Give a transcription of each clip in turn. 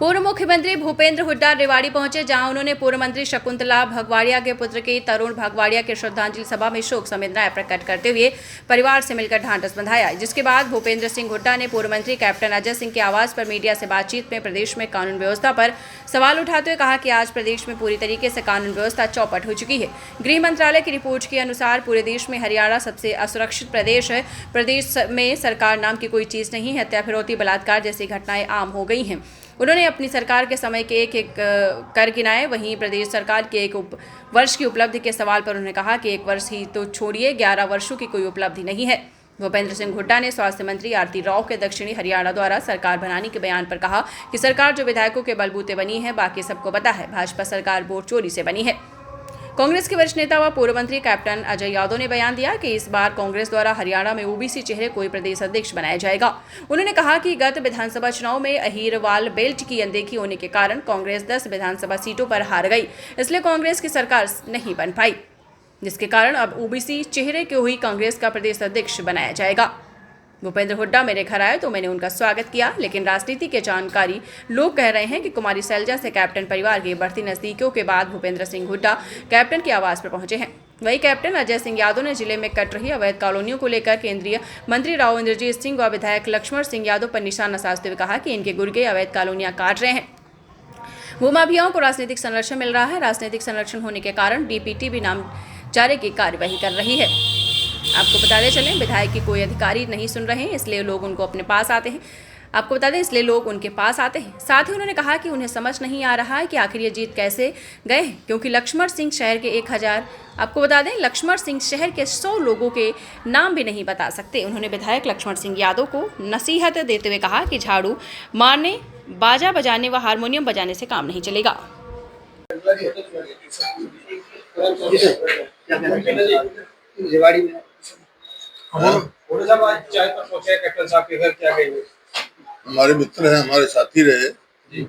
पूर्व मुख्यमंत्री भूपेंद्र हुड्डा रेवाड़ी पहुंचे, जहां उन्होंने पूर्व मंत्री शकुंतला भगवाड़िया के पुत्र के तरुण भगवाड़िया की श्रद्धांजलि सभा में शोक संवेदनाएं प्रकट करते हुए परिवार से मिलकर ढांढस बंधाया। जिसके बाद भूपेंद्र सिंह हुड्डा ने पूर्व मंत्री कैप्टन अजय सिंह के आवास पर मीडिया से बातचीत में प्रदेश में कानून व्यवस्था पर सवाल उठाते हुए कहा कि आज प्रदेश में पूरी तरीके से कानून व्यवस्था चौपट हो चुकी है। गृह मंत्रालय की रिपोर्ट के अनुसार पूरे देश में हरियाणा सबसे असुरक्षित प्रदेश है। प्रदेश में सरकार नाम की कोई चीज नहीं है। हत्या, फिरौती, बलात्कार जैसी घटनाएं आम हो गई हैं। उन्होंने अपनी सरकार के समय के एक कर गिनाए। वहीं प्रदेश सरकार के एक वर्ष की उपलब्धि के सवाल पर उन्होंने कहा कि 1 वर्ष ही तो छोड़िए, 11 वर्षों की कोई उपलब्धि नहीं है। भूपेंद्र सिंह हुड्डा ने स्वास्थ्य मंत्री आरती राव के दक्षिणी हरियाणा द्वारा सरकार बनाने के बयान पर कहा कि सरकार जो विधायकों के बलबूते बनी है, बाकी सबको पता है भाजपा सरकार वोट चोरी से बनी है। कांग्रेस के वरिष्ठ नेता व पूर्व मंत्री कैप्टन अजय यादव ने बयान दिया कि इस बार कांग्रेस द्वारा हरियाणा में ओबीसी चेहरे को प्रदेश अध्यक्ष बनाया जाएगा। उन्होंने कहा कि गत विधानसभा चुनाव में अहीरवाल बेल्ट की अनदेखी होने के कारण कांग्रेस 10 विधानसभा सीटों पर हार गई, इसलिए कांग्रेस की सरकार नहीं बन पाई, जिसके कारण अब ओबीसी चेहरे को ही कांग्रेस का प्रदेश अध्यक्ष बनाया जाएगा। भूपेंद्र हुड्डा मेरे घर आए तो मैंने उनका स्वागत किया, लेकिन राजनीति के जानकारी लोग कह रहे हैं कि कुमारी सैलजा से कैप्टन परिवार की बढ़ती नजदीकियों के बाद भूपेंद्र सिंह हुड्डा कैप्टन के आवास पर पहुंचे हैं। वहीं कैप्टन अजय सिंह यादव ने जिले में कट रही अवैध कॉलोनियों को लेकर केंद्रीय मंत्री राव इंद्रजीत सिंह व विधायक लक्ष्मण सिंह यादव पर निशाना साधते हुए कहा कि इनके गुर्गे अवैध कॉलोनियां काट रहे हैं। भूमाफियाओं को राजनीतिक संरक्षण मिल रहा है। राजनीतिक संरक्षण होने के कारण डीपीटी भी नामजारी की कार्यवाही कर रही है। आपको बताते चलें, विधायक की कोई अधिकारी नहीं सुन रहे हैं, इसलिए लोग उनको अपने पास आते हैं। आपको बता दें, इसलिए लोग उनके पास आते हैं। साथ ही उन्होंने कहा कि उन्हें समझ नहीं आ रहा है कि आखिर ये जीत कैसे गए हैं, क्योंकि लक्ष्मण सिंह शहर के 1000 आपको बता दें, लक्ष्मण सिंह शहर के 100 लोगों के नाम भी नहीं बता सकते। उन्होंने विधायक लक्ष्मण सिंह यादव को नसीहत देते हुए कहा कि झाड़ू मारने, बाजा बजाने व हारमोनियम बजाने से काम नहीं चलेगा। कैप्टन साहब के घर क्या गए? हमारे मित्र हैं, हमारे साथी रहे जी।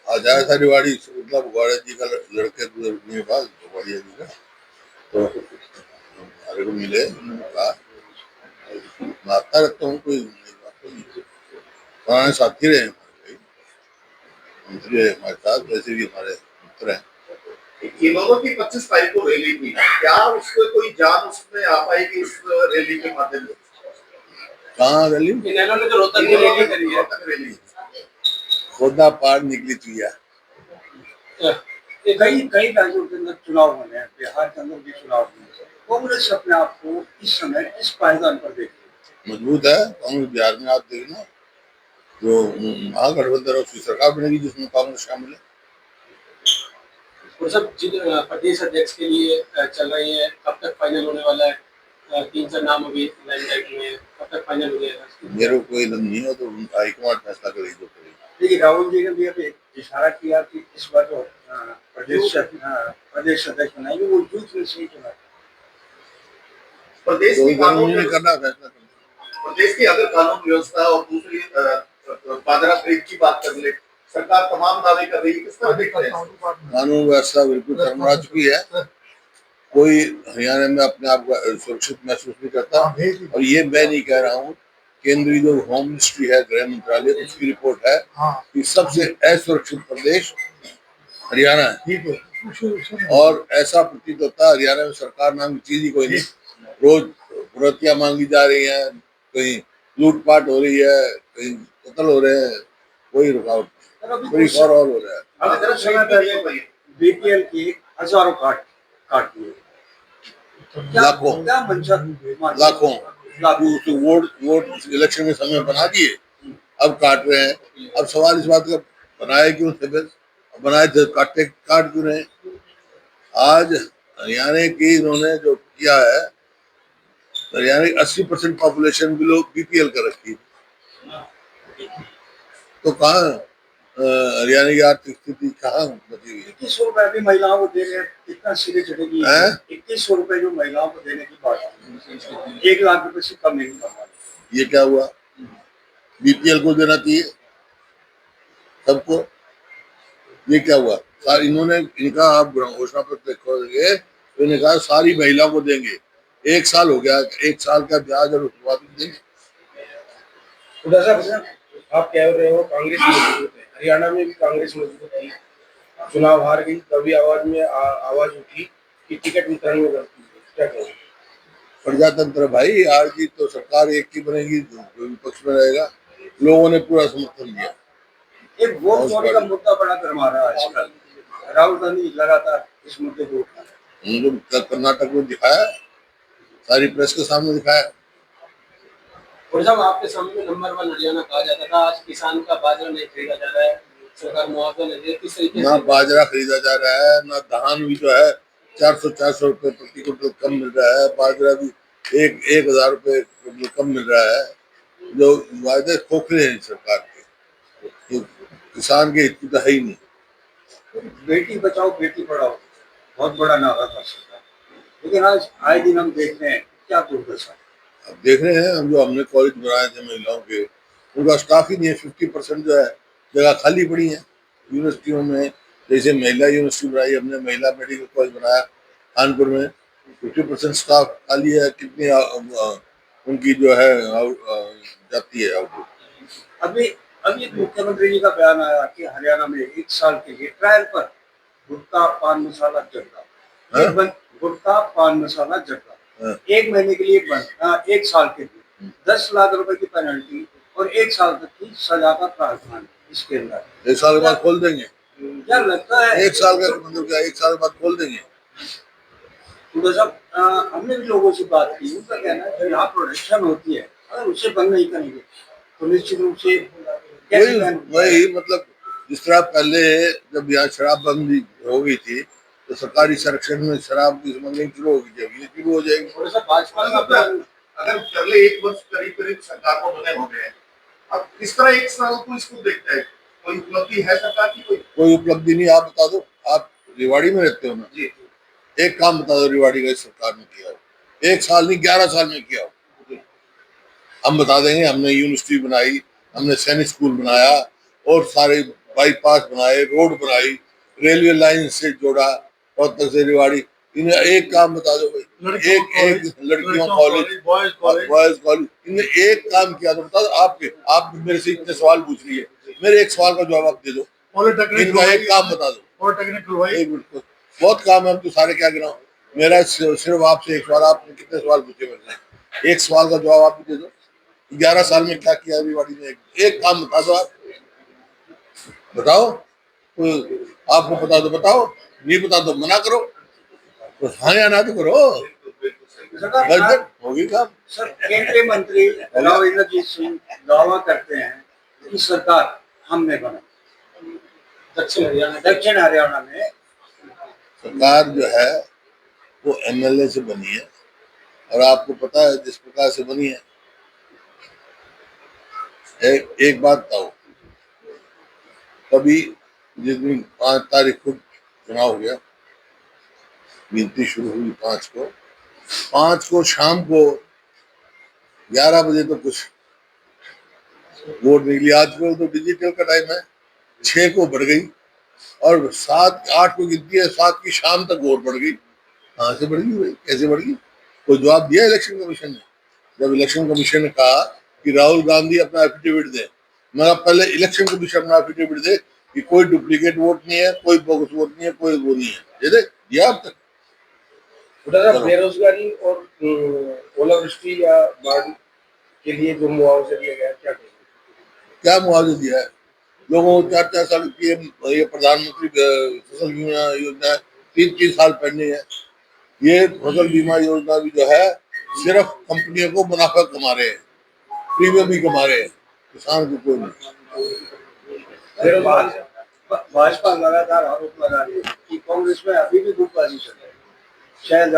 आज आया था रेवाड़ी, मतलब भगवाड़िया जी का लड़के गुजरने के बाद भगवाड़िया जी का, तो हमारे को मिले। कहा मैं आता रहता हूँ, कोई पुराने साथी रहे हमारे, मंत्री है हमारे साथ, वैसे भी हमारे मित्र हैं। इन्होंने की 25 तारीख को रैली की, क्या उसको कोई जान उसमें आ पाएगी उस रैली के माध्यम से? कहाँ रैली? इन्होंने जो रोहतक की रैली करी है, रैली खोदा पार निकली थी यार। कई राज्यों के अंदर चुनाव होने हैं, बिहार के अंदर भी चुनाव होने हैं। कांग्रेस अपने आप को इस समय किस पायदान पर देखती है? मजबूत है कांग्रेस। बिहार में आप देखना, जो महागठबंधन है उसकी सरकार बनेगी जिसमें कांग्रेस शामिल है। सब प्रदेश अध्यक्ष के लिए चल रही है, कब तक फाइनल होने वाला है? 3-4 नाम अभी लाइमलाइट में है, कब तक फाइनल हो जाएगा? मेरे को कोई इल्म नहीं है, तो हाईकमान फैसला करेगी जो करेगी। देखिए, राहुल जी ने भी अभी इशारा किया कि इस बार जो प्रदेश अध्यक्ष बनाएंगे वो यूथ में से चुना। प्रदेश की कानून करना फैसला करना। प्रदेश की अगर कानून व्यवस्था और दूसरी पादरा खरीद की बात कर ले, सरकार तमाम दावे कर रही है, किस तरह देखते हैं? कानून व्यवस्था बिल्कुल शर्मरा चुकी है। कोई हरियाणा में अपने आप को सुरक्षित महसूस नहीं करता। और ये मैं नहीं कह रहा हूँ, केंद्रीय जो होम मिनिस्ट्री है, गृह मंत्रालय, उसकी रिपोर्ट है कि सबसे असुरक्षित प्रदेश हरियाणा है। और ऐसा प्रतीत होता है हरियाणा में सरकार नाम की चीज ही कोई नहीं। रोज फिरौतियां मांगी जा रही है, कहीं लूटपाट हो रही है, कहीं कत्ल हो रहे हैं, कोई रुकावट बड़ी और हो रहा है। बीपीएल की हजारों काट दिए, लाखों वोट इलेक्शन के समय बना दिए, अब काट रहे हैं। अब सवाल इस बात का बनाए क्यों थे, फिर बनाए थे काट क्यों रहे? आज हरियाणा की इन्होंने जो किया है, हरियाणा की 80% पॉपुलेशन भी लोग बीपीएल का रखी, तो कहाँ हरियाणा की आर्थिक स्थिति कहाँ बची हुई? 2100 रुपए भी महिलाओं को दे रहे, कितना सिरे चढ़ेगी? 2100 रुपए जो महिलाओं को देने की बात, 1 लाख रुपए से कम नहीं कमा। ये क्या हुआ? बीपीएल को देना चाहिए सबको, ये क्या हुआ? इन्होंने इनका आप घोषणा पत्र देखोगे तो इन्होंने कहा सारी महिलाओं को देंगे। 1 साल हो गया, 1 साल का ब्याज और उसके बाद देंगे। आप कह रहे हो कांग्रेस मजबूत है, हरियाणा में भी कांग्रेस मजबूत थी, चुनाव हार गई, तभी आवाज में आवाज उठी कि टिकट वितरण में गलती हुई। क्या कहोगे? प्रजातंत्र भाई, हार जीत तो सरकार एक की बनेगी, जो विपक्ष में रहेगा। लोगों ने पूरा समर्थन दिया। एक वोट चोरी का मुद्दा बड़ा गर्मा रहा है आजकल। राहुल गांधी लगातार इस मुद्दे को उठा रहे हैं। उन्होंने कर्नाटक में दिखाया, सारी प्रेस के सामने दिखाया। और जब आपके सामने नंबर 1 हरियाणा कहा जाता था, आज किसान का बाजरा नहीं खरीदा जा रहा है, सरकार मुआवजा नहीं दे, किस तरीके ना से बाजरा खरीदा जा रहा है, ना धान भी जो है 400 रुपए प्रति क्विंटल कम मिल रहा है। बाजरा भी 1000 रुपए कम मिल रहा है। जो वायदे खोखले हैं सरकार के, तो किसान के हित की तो है ही नहीं। बेटी बचाओ बेटी पढ़ाओ बहुत बड़ा नारा था सरकार, लेकिन आज आए दिन हम देख रहे हैं क्या दुर्दशा। अब देख रहे हैं हम, जो हमने कॉलेज बनाए थे महिलाओं के, उनका स्टाफ ही नहीं है। 50% जो है जगह खाली पड़ी है यूनिवर्सिटियों में। जैसे महिला यूनिवर्सिटी बनाई हमने, महिला मेडिकल कॉलेज बनाया कानपुर में, 50% स्टाफ खाली है। कितनी उनकी जो है जाती है आउटपुट। अभी अभी एक मुख्यमंत्री जी का बयान आया कि हरियाणा में 1 साल के लिए ट्रायल पर गुटखा पान मसाला जर्दा, हाँ? एक बंद गुटखा पान मसाला जर्दा हाँ। 1 महीने के लिए बंद, 1 साल के लिए 10 लाख रुपए की पेनल्टी और 1 साल तक की सजा का प्रावधान इसके अंदर। 1 साल के बाद खोल देंगे। क्या लगता है 1 साल का मतलब क्या, 1 साल के बाद खोल देंगे। तो साहब, हमने भी लोगों से बात की, उनका कहना है कि यहाँ प्रोडक्शन होती है, अगर उससे बंद नहीं करेंगे तो निश्चित रूप से कैसे वही मतलब जिस तरह पहले जब यहाँ शराबबंदी हो गई थी, तो सरकारी संरक्षण में शराब की स्मगलिंग शुरू होगी, जब ये शुरू हो जाएगी। थोड़ा सा भाजपा का अगर पहले 1 वर्ष करीब सरकार को बने हो गए, अब इस तरह 1 साल को इसको देखते हैं, कोई उपलब्धि है सरकार की? कोई उपलब्धि नहीं। आप बता दो, आप रेवाड़ी में रहते हो ना जी, एक काम बता दो रेवाड़ी का इस सरकार ने किया हो, 1 साल नहीं 11 साल में किया हो। हम बता देंगे, हमने यूनिवर्सिटी बनाई, हमने सैनिक स्कूल बनाया, और सारे बाईपास बनाए, रोड बनाई, रेलवे लाइन से जोड़ा रोहतक से रेवाड़ी। इन्हें एक काम बता दो भाई, एक लड़कियों कॉलेज, बॉयज कॉलेज, इन्हें एक काम किया तो बता दो। आप मेरे से इतने सवाल पूछ रही है, मेरे एक सवाल का जवाब आप दे दो। इनका एक काम बता दो। एक मिनट, बहुत काम है, हम तो सारे क्या गिनाऊं। मेरा सिर्फ आपसे एक सवाल, आपने कितने सवाल पूछे मेरे? एक सवाल का जवाब आप भी दे दो। 11 साल में क्या किया रेवाड़ी में? एक काम बता दो। आप बताओ, तो आपको पता तो बताओ, नहीं पता तो मना करो, तो हाँ या ना तो करो, बस होगी काम। सर, केंद्रीय मंत्री राव इंद्रजीत सिंह दावा करते हैं कि सरकार हमने बनाई दक्षिण हरियाणा में। सरकार जो है वो एमएलए से बनी है, और आपको पता है जिस प्रकार से बनी है। एक बात बताओ, कभी जिस दिन 5 तारीख को चुनाव हो गया, गिनती शुरू हुई 5 को शाम को 11 बजे तो कुछ वोट निकली। आजकल तो डिजिटल का टाइम है, 6 को बढ़ गई, और 7-8 को गिनती है, 7 की शाम तक वोट बढ़ गई। कहाँ से बढ़ गई भाई, कैसे बढ़ गई? कोई जवाब दिया इलेक्शन कमीशन ने? जब इलेक्शन कमीशन ने कहा कि राहुल गांधी अपना एफिडेविट दे, मगर पहले इलेक्शन कमीशन अपना एफिडेविट दे कि कोई डुप्लीकेट वोट नहीं है, कोई बोगस वोट नहीं है, कोई वो नहीं है, ये दे दिया अब तक। बेरोजगारी और ओलावृष्टि या बाढ़ के लिए जो मुआवजा दिया गया, क्या कहेंगे? क्या मुआवजा दिया है लोगों को? 4-4 साल की ये प्रधानमंत्री फसल बीमा योजना 3-3 साल पहले है। ये फसल बीमा योजना भी जो है सिर्फ कंपनियों को मुनाफा कमा रहे हैं, प्रीमियम भी कमा रहे हैं, किसान को कोई नहीं। भाजपा लगातार आरोप लगा रही है कि कांग्रेस में अभी भी गुटबाजी चल रही है। शायद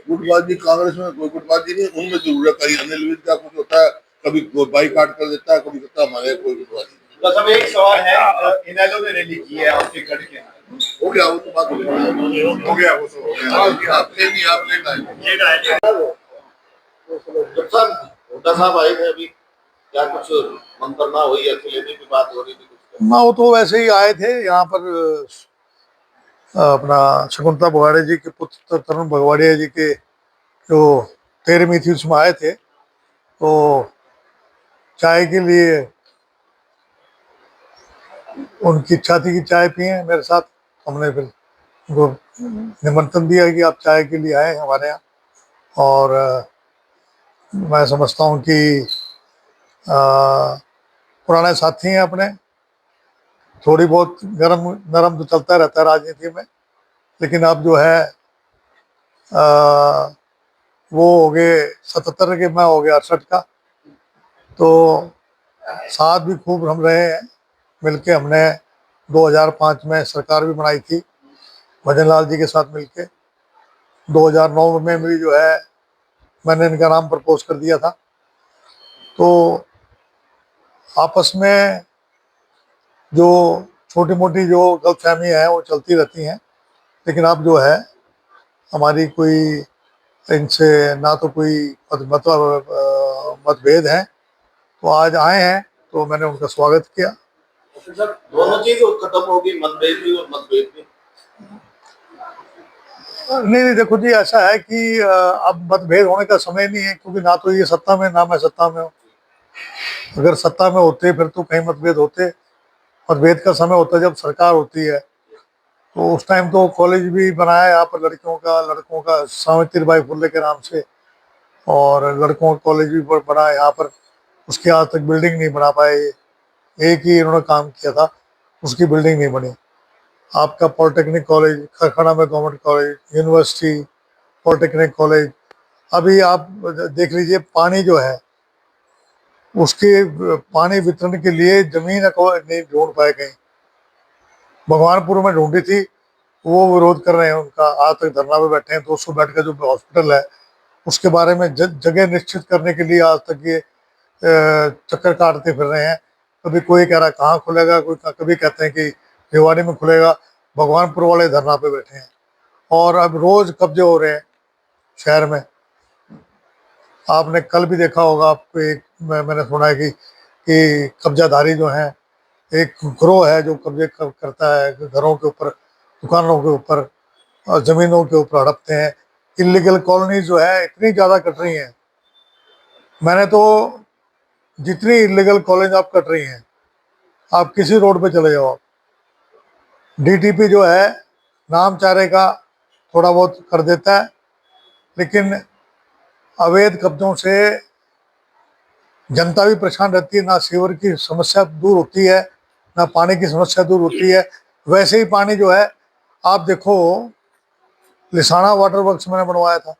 गुटबाजी कांग्रेस में कोई गुटबाजी नहीं, उनमें जरूर है। कहीं अनिल विज का कुछ होता है, कभी बाईकाट कर देता है, कभी करता हमारे कोई गुटबाजी। बस अब एक सवाल है, इनेलो ने रैली की है आपके गढ़ के, हो गया वो तो बात हो गया वो तो हो गया। आप लेना है जब सर हुड्डा साहब आए थे अभी, क्या कुछ मंत्रणा हुई, अकेले की बात हो रही थी कुछ? ना, वो तो वैसे ही आए थे यहाँ पर। अपना शकुंतला भगवाड़िया जी के पुत्र तरुण भगवाड़िया जी के जो 13वीं थी उसमें आए थे, तो चाय के लिए उनकी इच्छा थी कि चाय पिए मेरे साथ। हमने फिर उनको निमंत्रण दिया कि आप चाय के लिए आए हमारे यहाँ। और मैं समझता हूँ कि अ, पुराने साथी हैं अपने। थोड़ी बहुत गरम नरम तो चलता रहता है राजनीति में, लेकिन अब जो है अ, वो हो गए 77 के, मैं हो गया 68 का। तो साथ भी खूब हम रहे हैं मिलके। हमने 2005 में सरकार भी बनाई थी भजन लाल जी के साथ मिलके। 2009 में भी जो है मैंने इनका नाम प्रपोज कर दिया था। तो आपस में जो छोटी मोटी जो गलतफहमी है वो चलती रहती हैं, लेकिन अब जो है हमारी कोई इनसे ना तो कोई मतभेद है। तो आज आए हैं तो मैंने उनका स्वागत किया। डॉक्टर साहब, दोनों चीजें खत्म होगी, मतभेद भी और मतभेद भी। नहीं नहीं, देखो जी, ऐसा है कि अब मतभेद होने का समय नहीं है, क्योंकि ना तो ये सत्ता में, ना मैं सत्ता में हूँ। अगर सत्ता में होते फिर तो कहीं मतभेद होते। मतभेद का समय होता है जब सरकार होती है। तो उस टाइम तो कॉलेज भी बनाया यहाँ पर लड़कों का सावित्रीबाई फुले के नाम से, और लड़कों का कॉलेज भी बना है यहाँ पर। उसकी आज तक बिल्डिंग नहीं बना पाए। एक ही इन्होंने काम किया था, उसकी बिल्डिंग नहीं बनी। आपका पॉलिटेक्निक कॉलेज खरखड़ा में, government college, university, polytechnic college, अभी आप देख लीजिए पानी जो है उसके पानी वितरण के लिए जमीन नहीं ढूंढ पाए कहीं। भगवानपुर में ढूंढी थी, वो विरोध कर रहे हैं उनका, आज तक धरना पे बैठे हैं। 200 बेड का जो हॉस्पिटल है उसके बारे में जगह निश्चित करने के लिए आज तक ये चक्कर काटते फिर रहे हैं। कभी कोई कह रहा है कहाँ खुलेगा, कभी कहते हैं कि रेवाड़ी में खुलेगा। भगवानपुर वाले धरना पे बैठे हैं और अब रोज कब्जे हो रहे हैं शहर में। आपने कल भी देखा होगा, आपको एक मैंने सुना है कि कब्जाधारी जो हैं, एक गिरोह है जो कब्जे करता है घरों के ऊपर, दुकानों के ऊपर और ज़मीनों के ऊपर हड़पते हैं। इलीगल कॉलोनी जो है इतनी ज़्यादा कट रही हैं। मैंने तो जितनी इलीगल कॉलोनी आप कट रही हैं, आप किसी रोड पे चले जाओ, डीटीपी जो है नाम चारे का थोड़ा बहुत कर देता है, लेकिन अवैध कब्जों से जनता भी परेशान रहती है। ना सीवर की समस्या दूर होती है, ना पानी की समस्या दूर होती है। वैसे ही पानी जो है, आप देखो लिसाना वाटर वर्क्स मैंने बनवाया था,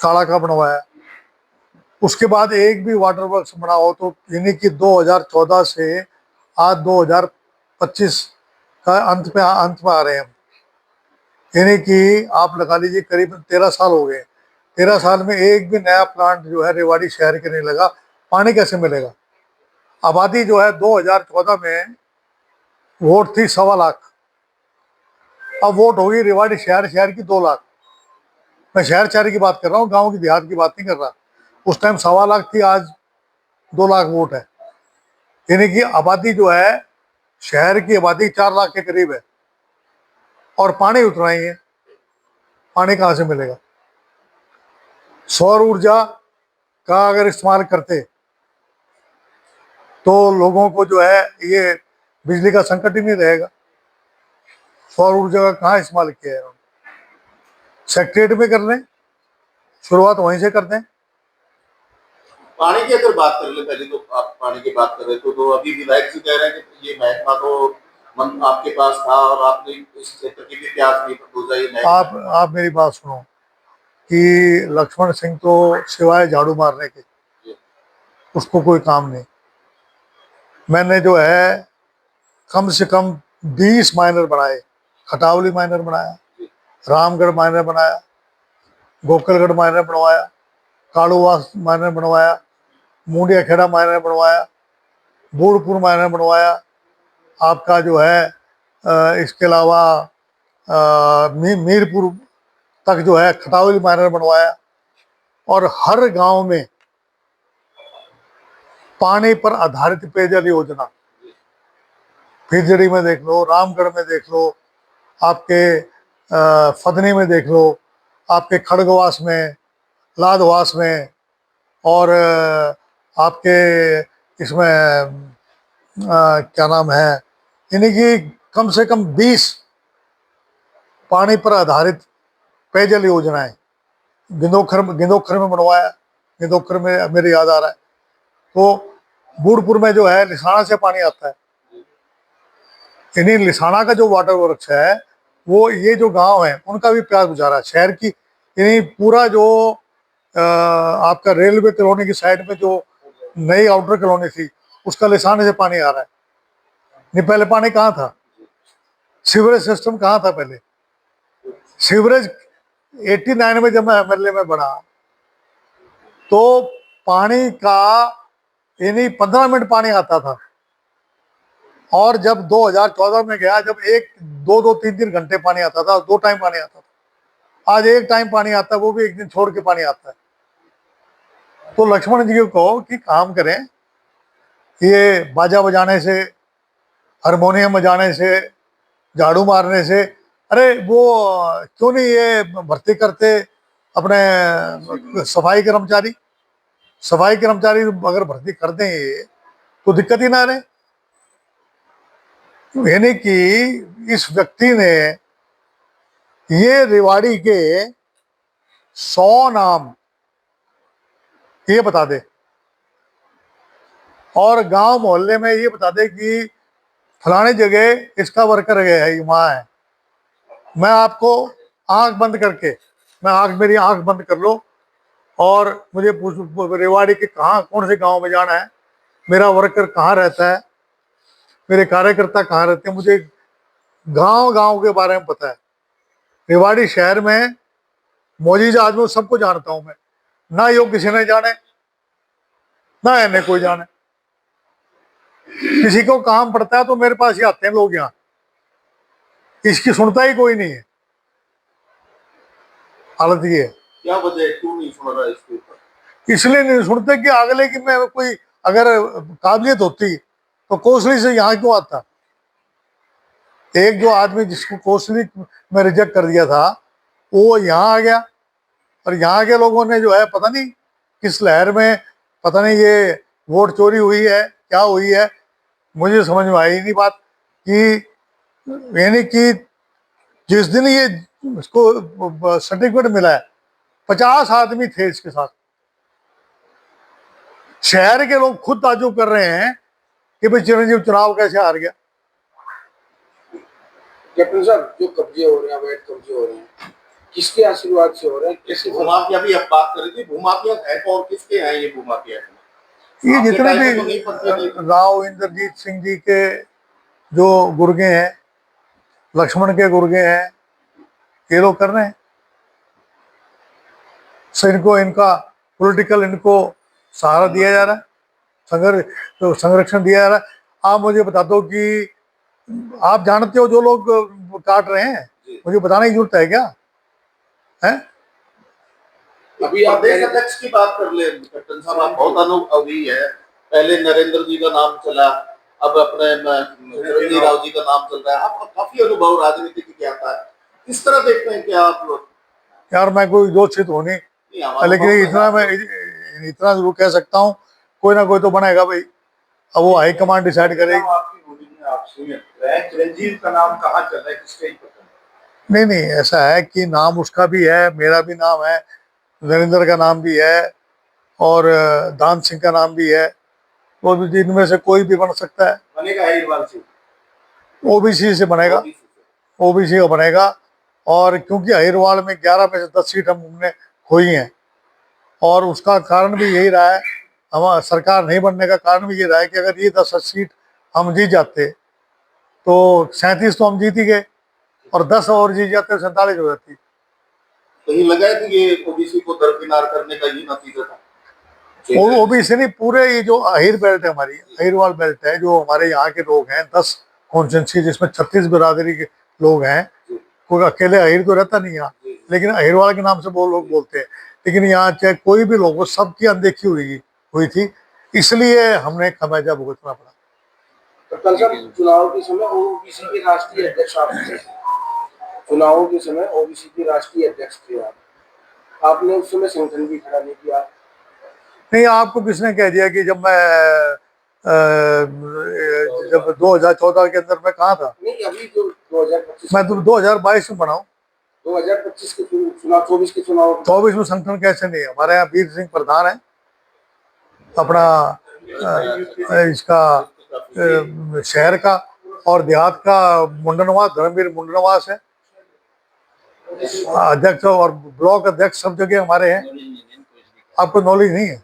काला का बनवाया। उसके बाद एक भी वाटर वर्क्स बना हो तो यानी कि 2014 से आज 2025 का अंत में आ रहे हैं हम। यानी कि आप लगा लीजिए करीब 13 साल हो गए। 13 साल में एक भी नया प्लांट जो है रेवाड़ी शहर के नहीं लगा। पानी कैसे मिलेगा? आबादी जो है 2014 में वोट थी 1.25 लाख, अब वोट होगी रेवाड़ी शहर की 2 लाख। मैं शहर की बात कर रहा हूँ, गांव की देहात की बात नहीं कर रहा। उस टाइम 1.25 लाख थी, आज 2 लाख वोट है। यानी कि आबादी जो है, शहर की आबादी 4 लाख के करीब है और पानी उतना ही है। पानी कहाँ से मिलेगा? सौर ऊर्जा का अगर इस्तेमाल करते तो लोगों को जो है ये बिजली का संकट ही नहीं रहेगा। सौर ऊर्जा का कहाँ इस्तेमाल किया है? सेक्रेटरी में कर लें, शुरुआत वहीं से करते हैं। पानी की अगर बात कर ले, पहले तो आप पानी की बात कर रहे तो अभी विधायक जी कह रहे हैं कि ये महकमा तो आपके पास था और आपने इस क्षेत्र की भी प्यास नहीं बुझाई। आप मेरी बात सुनो कि लक्ष्मण सिंह तो सिवाय झाड़ू मारने के उसको कोई काम नहीं। मैंने जो है कम से कम 20 माइनर बनाए। खटावली माइनर बनाया, रामगढ़ माइनर बनाया, गोकलगढ़ माइनर बनवाया, कालूवास माइनर बनवाया, मुंडिया खेड़ा माइनर बनवाया, बूढ़पुर माइनर बनवाया। आपका जो है इसके अलावा मीरपुर तक जो है खटावली माइनर बनवाया। और हर गांव में पानी पर आधारित पेयजल योजना, फिजड़ी में देख लो, रामगढ़ में देख लो, आपके फदनी में देख लो, आपके खड़गवास में, लादवास में, और आपके इसमें क्या नाम है, यानी कि कम से कम 20 पानी पर आधारित पेयजल योजनाएं गिंदोखर में बनवाया। गिंदोखर में मेरे याद आ रहा है, तो बूढ़पुर में जो है लिसाना से पानी आता है। यानी लिसाना का जो वाटर वर्क्स है वो ये जो गांव है उनका भी प्यास बुझा रहा है। शहर की यानी पूरा जो आपका रेलवे कॉलोनी की साइड में जो नई आउटर कॉलोनी थी उसका लिसाने से पानी आ रहा है। नहीं पहले पानी कहाँ था? सीवरेज सिस्टम कहाँ था पहले? सीवरेज 89 में जब मैं एमएलए में बना तो पानी का यानी 15 मिनट पानी आता था, और जब 2014 में गया जब 1-2-3 घंटे पानी आता था, 2 टाइम पानी आता था। आज 1 टाइम पानी आता है, वो भी 1 दिन छोड़ के पानी आता है। तो लक्ष्मण जी को कि काम करें, ये बाजा बजाने से, हारमोनियम बजाने से, झाड़ू मारने से, अरे वो क्यों नहीं ये भर्ती करते अपने सफाई कर्मचारी? सफाई कर्मचारी अगर भर्ती कर दें ये तो दिक्कत ही ना रहे। यानी कि इस व्यक्ति ने ये रेवाड़ी के 100 नाम ये बता दे और गांव मोहल्ले में ये बता दे कि फलाने जगह इसका वर्कर है, वहां है। मैं आपको आंख बंद करके, मेरी आंख बंद कर लो और मुझे पूछ रेवाड़ी के कौन से गांव में जाना है, मेरा वर्कर कहाँ रहता है, मेरे कार्यकर्ता कहाँ रहते हैं, मुझे गांव के बारे में पता है। रेवाड़ी शहर में मौजूद आदमी सबको जानता हूं मैं, ना यो किसी ने जाने ना इन्हें कोई जाने। किसी को काम पड़ता है तो मेरे पास ही आते हैं लोग, यहाँ इसकी सुनता ही कोई नहीं है। हालत ये है। क्या वजह है, क्यों नहीं सुन रहा इसके ऊपर? इसलिए नहीं सुनते कि अगले की मैं कोई अगर काबिलियत होती तो कोसली से यहाँ क्यों आता? एक जो आदमी जिसको कोसली में रिजेक्ट कर दिया था वो यहाँ आ गया, और यहाँ के लोगों ने जो है पता नहीं किस लहर में, पता नहीं ये वोट चोरी हुई है क्या हुई है, मुझे समझ में आई नहीं बात। कि यानी कि जिस दिन ये इसको सर्टिफिकेट मिला है 50 आदमी थे इसके साथ। शहर के लोग खुद ताज्जुब कर रहे हैं कि भाई चिरंजीव चुनाव कैसे हार गया। कैप्टन साहब, जो कब्जे हो रहे हैं, अवैध कब्जे हो रहे हैं, किसके आशीर्वाद से हो रहे हैं? कैसे? भूमाफिया भी अब बात कर रही थी, भूमाफिया है कौन, किसके हैं ये भूमाफिया? ये जितने भी राव इंद्रजीत सिंह जी के जो गुर्गे हैं, लक्ष्मण के गुर्गे हैं, ये लोग कर रहे हैं। सो इनका पॉलिटिकल इनको सहारा दिया जा रहा है, संरक्षण दिया जा रहा है। आप मुझे बता दो कि आप जानते हो जो लोग काट रहे हैं, मुझे बताने की जरूरत है क्या? है अभी आप प्रदेश अध्यक्ष की बात कर ले कैप्टन साहब, आप बहुत अनुभवी है। पहले नरेंद्र जी का नाम चला, अब अपने चिरंजीव राव जी का नाम चल रहा है। आपका काफी अनुभव राजनीति की क्या था, किस तरह देखते हैं क्या आप लोग? यार मैं कोई जोशित हो नहीं, लेकिन इतना जरूर कह सकता हूँ कोई ना कोई तो बनेगा भाई। अब वो हाई कमांड डिसाइड करेगी। चिरंजीव का नाम कहाँ चल रहा है, किसका ही पता नहीं, ऐसा है कि नाम उसका भी है, मेरा भी नाम है, नरेंद्र का नाम भी है और दान सिंह का नाम भी है। वो भी इनमें से कोई भी बन सकता है। बनेगा अहिरवाल से, ओबीसी से बनेगा, ओबीसी का बनेगा। और क्योंकि अहिरवाल में 11 में से 10 सीट हमने खोई हैं, और उसका कारण भी यही रहा है, हमारा सरकार नहीं बनने का कारण भी ये रहा है कि अगर ये 10 सीट हम जीत जाते तो 37 तो हम जीत ही गए, और 10 और जीत जाते 47 हो जाती। कहीं लगा है कि ये ओबीसी को दरकिनार करने का ये नतीजा था? ओबीसी नहीं, पूरे ये जो अहिर बेल्ट है, हमारी अहिरवाल बेल्ट है, जो हमारे यहाँ के लोग हैं 10 कॉन्स्टिट्यूंसी जिसमें 36 बिरादरी के लोग हैं। कोई अकेले अहिर तो रहता नहीं यहाँ, लेकिन अहिरवाल के नाम से वो लोग बोलते हैं। लेकिन यहाँ चाहे कोई भी लोग हो, सबकी अनदेखी हुई थी, इसलिए हमने खमियाजा भुगतना पड़ा। कप्तान साहब, चुनाव के समय ओबीसी के राष्ट्रीय अध्यक्ष आप थे, चुनावों के समय ओबीसी के राष्ट्रीय अध्यक्ष थे आप, आपने उस समय संगठन भी खड़ा नहीं किया। नहीं, आपको किसने कह दिया कि जब मैं जब 2014 के अंदर मैं कहाँ था? नहीं, अभी जो 2025 मैं तो 2022 में बना हूँ। 2025 के चुनाव, 24 के चुनाव 24 में संगठन कैसे नहीं है? हमारे यहाँ वीर सिंह प्रधान है, अपना इसका शहर का और देहात का मुंडनवास, धर्मवीर मुंडनवास है अध्यक्ष, और ब्लॉक अध्यक्ष सब जगह हमारे हैं। आपको नॉलेज नहीं है?